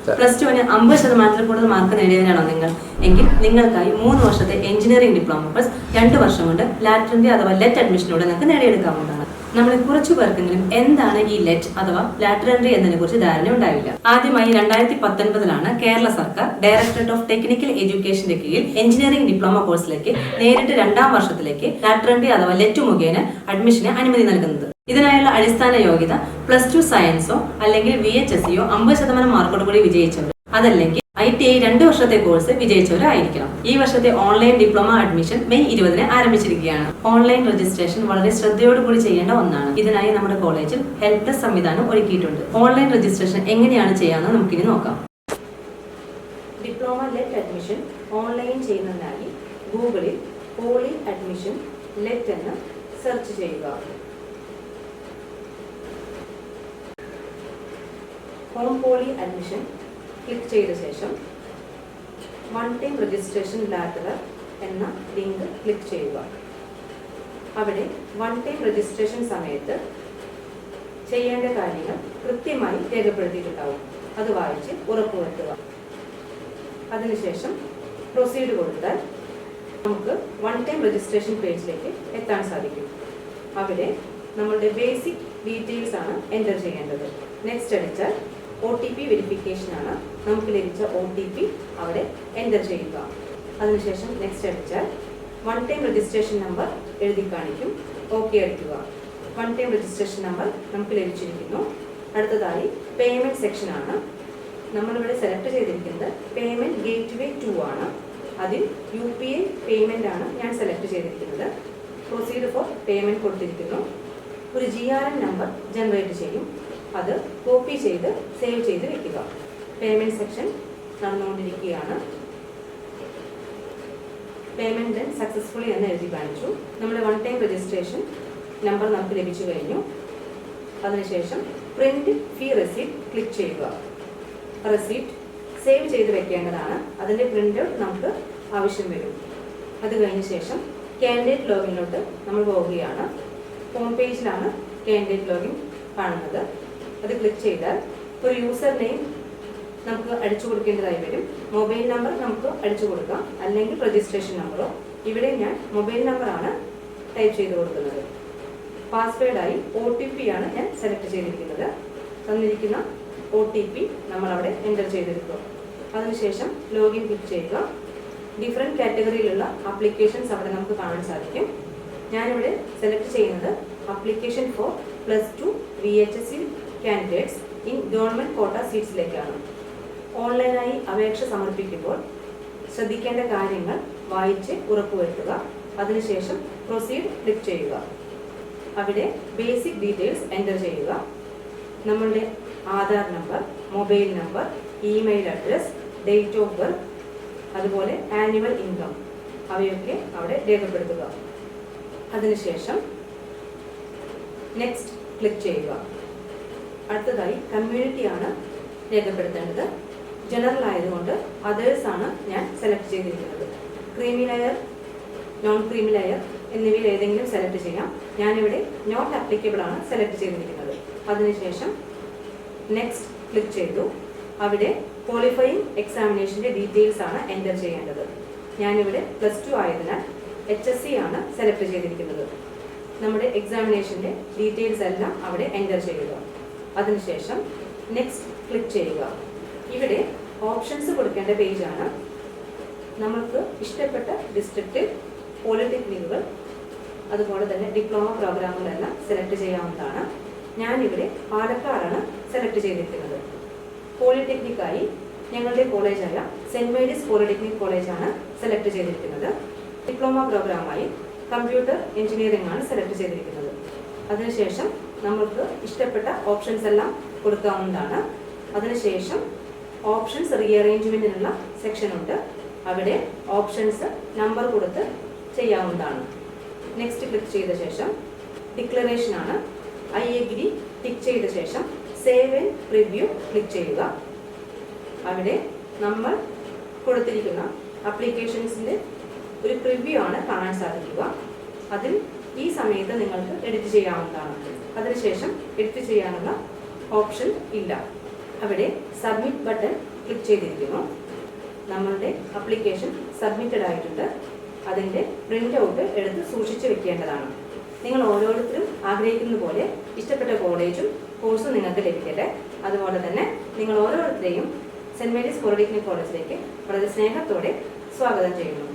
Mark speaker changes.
Speaker 1: +2-ന് 50% കൂടുതൽ മാർക്ക് നേടിയവരാണോ നിങ്ങൾ എങ്കിൽ നിങ്ങൾക്കായി 3 വർഷത്തെ എഞ്ചിനീയറിംഗ് ഡിപ്ലോമ കോഴ്സ് 2 വർഷം കൊണ്ട് ലാറ്റർ എൻട്രി അഥവാ ലെറ്റ് അഡ്മിഷനോടെ നിങ്ങൾക്ക് നേടിയെടുക്കാവുന്നതാണ്. നമ്മളിൽ കുറച്ചു പേർക്കെങ്കിലും എന്താണ് ഈ ലെറ്റ് അഥവാ ലാറ്റർ എൻട്രി എന്നതിനെ കുറിച്ച് ധാരണ ഉണ്ടാവില്ല. ആദ്യമായി 2019 കേരള സർക്കാർ ഡയറക്ടറേറ്റ് ഓഫ് ടെക്നിക്കൽ എഡ്യൂക്കേഷന്റെ കീഴിൽ എഞ്ചിനീയറിംഗ് ഡിപ്ലോമ കോഴ്സിലേക്ക് നേരിട്ട് 2ാം വർഷത്തിലേക്ക് ലാറ്റർ എൻട്രി അഥവാ ലെറ്റ് മുഖേന അഡ്മിഷന് അനുമതി നൽകുന്നത്. ഇതിനായുള്ള അടിസ്ഥാന യോഗ്യത +2 സയൻസോ അല്ലെങ്കിൽ VHSEയോ 50% മാർക്കോട് കൂടി വിജയിച്ചവർ, അതല്ലെങ്കിൽ ITI 2 വർഷത്തെ കോഴ്സ് വിജയിച്ചവരായിരിക്കണം. ഈ വർഷത്തെ ഓൺലൈൻ ഡിപ്ലോമ അഡ്മിഷൻ മെയ് 20-ന് ആരംഭിച്ചിരിക്കുകയാണ്. ഓൺലൈൻ രജിസ്ട്രേഷൻ വളരെ ശ്രദ്ധയോടുകൂടി ചെയ്യേണ്ട ഒന്നാണ്. ഇതിനായി നമ്മുടെ കോളേജിൽ ഹെൽപ്പ് ഡെസ്ക് സംവിധാനം ഒരുക്കിയിട്ടുണ്ട്. ഓൺലൈൻ രജിസ്ട്രേഷൻ എങ്ങനെയാണ് ചെയ്യാമെന്ന് നമുക്കിനി നോക്കാം. ഡിപ്ലോമ ലെറ്റ് അഡ്മിഷൻ ഓൺലൈൻ ചെയ്യുന്നതിനായി ഗൂഗിളിൽ പോളി അഡ്മിഷൻ ലെറ്റ് എന്ന് സെർച്ച് ചെയ്യുക. ഹോം പോളി അഡ്മിഷൻ ക്ലിക്ക് ചെയ്ത ശേഷം വൺ ടൈം രജിസ്ട്രേഷൻ ലാറ്റർ എന്ന ലിങ്ക് ക്ലിക്ക് ചെയ്യുക. അവിടെ വൺ ടൈം രജിസ്ട്രേഷൻ സമയത്ത് ചെയ്യേണ്ട കാര്യങ്ങൾ കൃത്യമായി രേഖപ്പെടുത്തിയിട്ടുണ്ടാവും. അത് വായിച്ച് ഉറപ്പുവരുത്തുക. അതിനുശേഷം പ്രൊസീഡ് കൊടുത്താൽ നമുക്ക് വൺ ടൈം രജിസ്ട്രേഷൻ പേജിലേക്ക് എത്താൻ സാധിക്കും. അവിടെ നമ്മളുടെ ബേസിക് ഡീറ്റെയിൽസ് ആണ് എൻ്റർ ചെയ്യേണ്ടത്. നെക്സ്റ്റ് അടിച്ചാൽ OTP വെരിഫിക്കേഷൻ ആണ്. നമുക്ക് ലഭിച്ച OTP അവിടെ എൻ്റർ ചെയ്യുക. അതിനുശേഷം നെക്സ്റ്റ് അടിച്ചാൽ വൺ ടൈം രജിസ്ട്രേഷൻ നമ്പർ എഴുതി കാണിക്കും. ഓക്കെ അടിക്കുക. വൺ ടൈം രജിസ്ട്രേഷൻ നമ്പർ നമുക്ക് ലഭിച്ചിരിക്കുന്നു. അടുത്തതായി പേയ്മെൻറ്റ് സെക്ഷൻ ആണ്. നമ്മളിവിടെ സെലക്ട് ചെയ്തിരിക്കുന്നത് പേയ്മെൻറ്റ് ഗേറ്റ്വേ 2 ആണ്. അതിൽ UPI പേയ്മെൻ്റ് ആണ് ഞാൻ സെലക്ട് ചെയ്തിരിക്കുന്നത്. പ്രൊസീഡ് ഫോർ പേയ്മെൻറ്റ് കൊടുത്തിരിക്കുന്നു. ഒരു GRN നമ്പർ ജനറേറ്റ് ചെയ്യും. അത് കോപ്പി ചെയ്ത് സേവ് ചെയ്ത് വെക്കുക. പേയ്മെൻറ്റ് സെക്ഷൻ നടന്നുകൊണ്ടിരിക്കുകയാണ്. പേയ്മെൻറ്റ് സക്സസ്ഫുള്ളി എന്ന് എഴുതി കാണിച്ചു. നമ്മുടെ വൺ ടൈം രജിസ്ട്രേഷൻ നമ്പർ നമുക്ക് ലഭിച്ചു കഴിഞ്ഞു. അതിനുശേഷം പ്രിന്റ് ഫീ റെസിപ്റ്റ് ക്ലിക്ക് ചെയ്യുക. റെസിപ്റ്റ് സേവ് ചെയ്ത് വെക്കേണ്ടതാണ്. അതിൻ്റെ പ്രിൻ്റ് ഔട്ട് നമുക്ക് ആവശ്യം വരും. അത് കഴിഞ്ഞ ശേഷം കാൻഡിഡേറ്റ് ലോഗിനിലോട്ട് നമ്മൾ പോവുകയാണ്. ഹോം പേജിലാണ് കാൻഡിഡേറ്റ് ലോഗിൻ കാണുന്നത്. അത് ക്ലിക്ക് ചെയ്താൽ ഒരു യൂസർ നെയിം നമുക്ക് അടിച്ചു കൊടുക്കേണ്ടതായി വരും. മൊബൈൽ നമ്പർ നമുക്ക് അടിച്ചു കൊടുക്കാം, അല്ലെങ്കിൽ രജിസ്ട്രേഷൻ നമ്പറോ. ഇവിടെ ഞാൻ മൊബൈൽ നമ്പറാണ് ടൈപ്പ് ചെയ്ത് കൊടുക്കുന്നത്. പാസ്വേഡായി OTP ആണ് ഞാൻ സെലക്ട് ചെയ്തിരിക്കുന്നത്. തന്നിരിക്കുന്ന OTP നമ്മളവിടെ എൻ്റർ ചെയ്തെടുക്കുക. അതിനുശേഷം ലോഗിൻ ക്ലിക്ക് ചെയ്യുക. ഡിഫറെൻറ്റ് കാറ്റഗറിയിലുള്ള ആപ്ലിക്കേഷൻസ് അവിടെ നമുക്ക് കാണാൻ സാധിക്കും. ഞാനിവിടെ സെലക്ട് ചെയ്യുന്നത് application for +2 VHSE candidates in government കോട്ട സീറ്റ്സിലേക്കാണ്. ഓൺലൈനായി അപേക്ഷ സമർപ്പിക്കുമ്പോൾ ശ്രദ്ധിക്കേണ്ട കാര്യങ്ങൾ വായിച്ച് ഉറപ്പുവരുത്തുക. അതിനുശേഷം പ്രൊസീഡ് ക്ലിക്ക് ചെയ്യുക. അവിടെ ബേസിക് ഡീറ്റെയിൽസ് എൻ്റർ ചെയ്യുക. നമ്മളുടെ Aadhaar number, mobile number, email address, date of birth, അതുപോലെ ആനുവൽ ഇൻകം അവയൊക്കെ അവിടെ രേഖപ്പെടുത്തുക. അതിനുശേഷം നെക്സ്റ്റ് ക്ലിക്ക് ചെയ്യുക. അടുത്തതായി കമ്മ്യൂണിറ്റിയാണ് രേഖപ്പെടുത്തേണ്ടത്. ജനറൽ ആയതുകൊണ്ട് അതേഴ്സ് ആണ് ഞാൻ സെലക്ട് ചെയ്തിരിക്കുന്നത്. Creamy layer, non creamy layer എന്നിവയിൽ ഏതെങ്കിലും സെലക്ട് ചെയ്യാം. ഞാനിവിടെ നോട്ട് ആപ്ലിക്കബിൾ ആണ് സെലക്ട് ചെയ്തിരിക്കുന്നത്. അതിനുശേഷം നെക്സ്റ്റ് ക്ലിക്ക് ചെയ്തു. അവിടെ ക്വാളിഫയിങ് എക്സാമിനേഷൻ്റെ ഡീറ്റെയിൽസ് ആണ് എൻ്റർ ചെയ്യേണ്ടത്. ഞാനിവിടെ +2 ആയതിനാൽ HSE ആണ് സെലക്ട് ചെയ്തിരിക്കുന്നത്. നമ്മുടെ എക്സാമിനേഷൻ്റെ ഡീറ്റെയിൽസ് എല്ലാം അവിടെ എൻ്റർ ചെയ്യുക. അതിനുശേഷം നെക്സ്റ്റ് ക്ലിക്ക് ചെയ്യുക. ഇവിടെ ഓപ്ഷൻസ് കൊടുക്കേണ്ട പേജാണ്. നമുക്ക് ഇഷ്ടപ്പെട്ട ഡിസ്ട്രിക്റ്റ്, പോളിടെക്നിക്കുകൾ, അതുപോലെ തന്നെ ഡിപ്ലോമ പ്രോഗ്രാമുകളെല്ലാം സെലക്ട് ചെയ്യാവുന്നതാണ്. ഞാനിവിടെ പാലക്കാടാണ് സെലക്ട് ചെയ്തിരിക്കുന്നത്. പോളിടെക്നിക്കായി ഞങ്ങളുടെ കോളേജായ സെൻറ് മേരീസ് പോളിടെക്നിക് കോളേജാണ് സെലക്ട് ചെയ്തിരിക്കുന്നത്. ഡിപ്ലോമ പ്രോഗ്രാമായി കമ്പ്യൂട്ടർ എഞ്ചിനീയറിംഗ് ആണ് സെലക്ട് ചെയ്തിരിക്കുന്നത്. അതിനുശേഷം നമുക്ക് ഇഷ്ടപ്പെട്ട ഓപ്ഷൻസ് എല്ലാം കൊടുക്കാവുന്നതാണ്. അതിനുശേഷം ഓപ്ഷൻസ് റീഅറേഞ്ച്മെൻറ്റിനുള്ള സെക്ഷനുണ്ട്. അവിടെ ഓപ്ഷൻസ് നമ്പർ കൊടുത്ത് ചെയ്യാവുന്നതാണ്. നെക്സ്റ്റ് ക്ലിക്ക് ചെയ്ത ശേഷം ഡിക്ലറേഷനാണ്. I agree ടിക്ക് ചെയ്ത ശേഷം സേവ് ആൻഡ് പ്രിവ്യൂ ക്ലിക്ക് ചെയ്യുക. അവിടെ നമ്മൾ കൊടുത്തിരിക്കുന്ന ആപ്ലിക്കേഷൻസിൻ്റെ ഒരു പ്രിവ്യൂ ആണ് കാണാൻ സാധിക്കുക. അതിൽ ഈ സമയത്ത് നിങ്ങൾക്ക് എഡിറ്റ് ചെയ്യാവുന്നതാണ്. അതിനുശേഷം എഡിറ്റ് ചെയ്യാനുള്ള ഓപ്ഷൻ ഇല്ല. അവിടെ സബ്മിറ്റ് ബട്ടൺ ക്ലിക്ക് ചെയ്തിരിക്കുന്നു. നമ്മളുടെ അപ്ലിക്കേഷൻ സബ്മിറ്റഡ് ആയിട്ടുണ്ട്. അതിൻ്റെ പ്രിൻ്റ് ഔട്ട് എടുത്ത് സൂക്ഷിച്ച് വെക്കേണ്ടതാണ്. നിങ്ങൾ ഓരോരുത്തരും ആഗ്രഹിക്കുന്ന പോലെ ഇഷ്ടപ്പെട്ട കോളേജും കോഴ്സും നിങ്ങൾക്ക് ലഭിക്കട്ടെ. അതുപോലെ തന്നെ നിങ്ങൾ ഓരോരുത്തരെയും സെൻറ് മേരീസ് പോളിടെക്നിക് കോളേജിലേക്ക് വളരെ സ്നേഹത്തോടെ സ്വാഗതം ചെയ്യുന്നു.